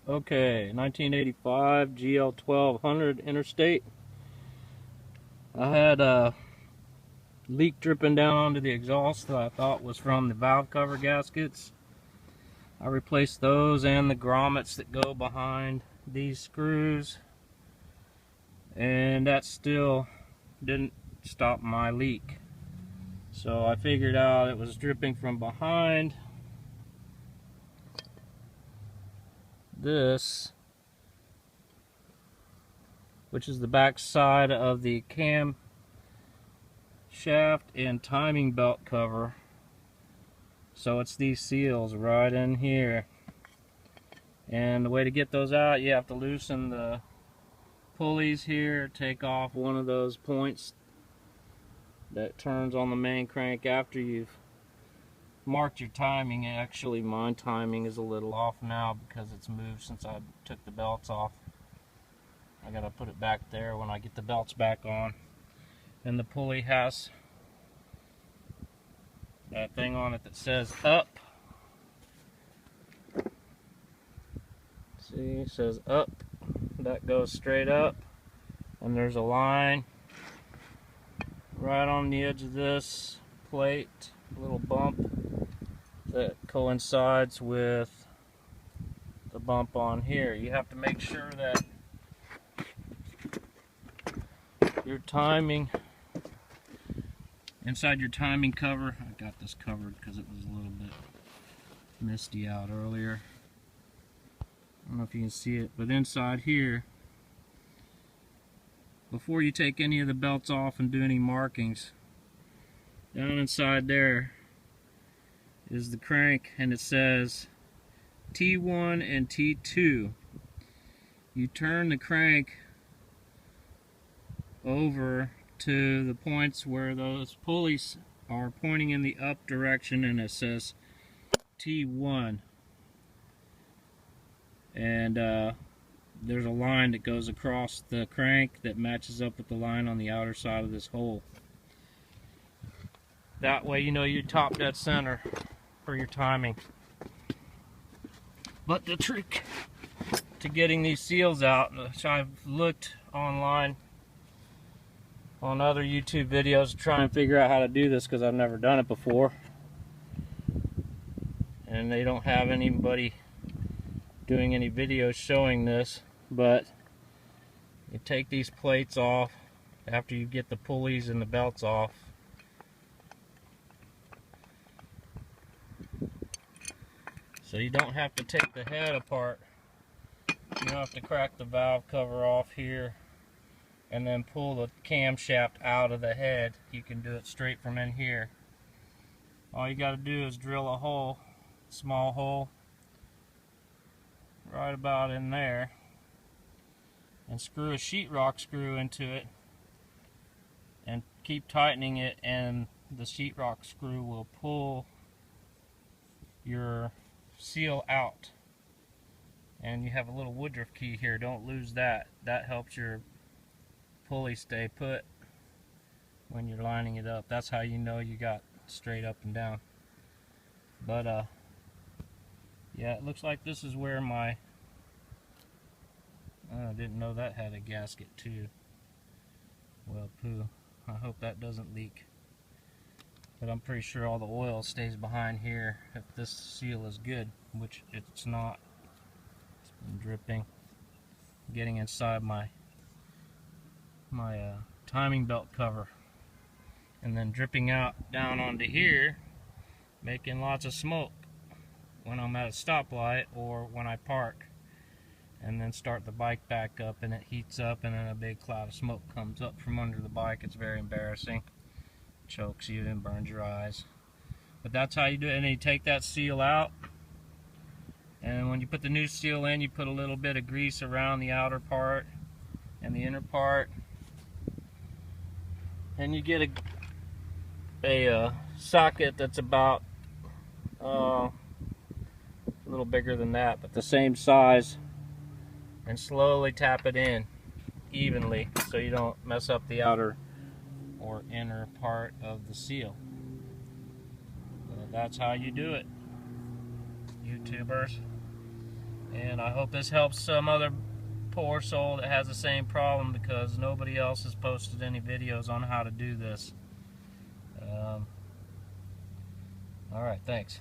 Okay, 1985 GL 1200 Interstate. I had a leak dripping down onto the exhaust that I thought was from the valve cover gaskets. I replaced those and the grommets that go behind these screws, and that still didn't stop my leak. So I figured out it was dripping from behind this, which is the back side of the cam shaft and timing belt cover. So it's these seals right in here, and the way to get those out, you have to loosen the pulleys here, take off one of those points that turns on the main crank after you've marked your timing. Actually, my timing is a little off now because it's moved since I took the belts off. I gotta put it back there when I get the belts back on. And the pulley has that thing on it that says up. See, it says up. That goes straight up, and there's a line right on the edge of this plate, a little bump that coincides with the bump on here. You have to make sure that your timing, inside your timing cover, I got this covered because it was a little bit misty out earlier. I don't know if you can see it, but inside here, before you take any of the belts off and do any markings, down inside there is the crank, and it says T1 and T2. You turn the crank over to the points where those pulleys are pointing in the up direction, and it says T1. And there's a line that goes across the crank that matches up with the line on the outer side of this hole. That way you know you're top dead center for your timing. But the trick to getting these seals out, which I've looked online on other YouTube videos to try and figure out how to do this because I've never done it before, and they don't have anybody doing any videos showing this, but you take these plates off after you get the pulleys and the belts off. So you don't have to take the head apart. You don't have to crack the valve cover off here and then pull the camshaft out of the head. You can do it straight from in here. All you got to do is drill a hole, small hole, right about in there, and screw a sheetrock screw into it and keep tightening it, and the sheetrock screw will pull your seal out. And you have a little woodruff key here, don't lose that. That helps your pulley stay put when you're lining it up. That's how you know you got straight up and down. But yeah, it looks like this is where my, I didn't know that had a gasket too. Well, poo. I hope that doesn't leak. But I'm pretty sure all the oil stays behind here if this seal is good, which it's not. It's been dripping, getting inside my timing belt cover, and then dripping out down onto here, making lots of smoke when I'm at a stoplight or when I park, and then start the bike back up, and it heats up, and then a big cloud of smoke comes up from under the bike. It's very embarrassing. Chokes you and burns your eyes. But that's how you do it. And then you take that seal out, and when you put the new seal in, you put a little bit of grease around the outer part and the inner part, and you get a socket that's about a little bigger than that, but the same size, and slowly tap it in evenly so you don't mess up the outer or inner part of the seal. That's how you do it, YouTubers. And I hope this helps some other poor soul that has the same problem, because nobody else has posted any videos on how to do this. Alright, thanks.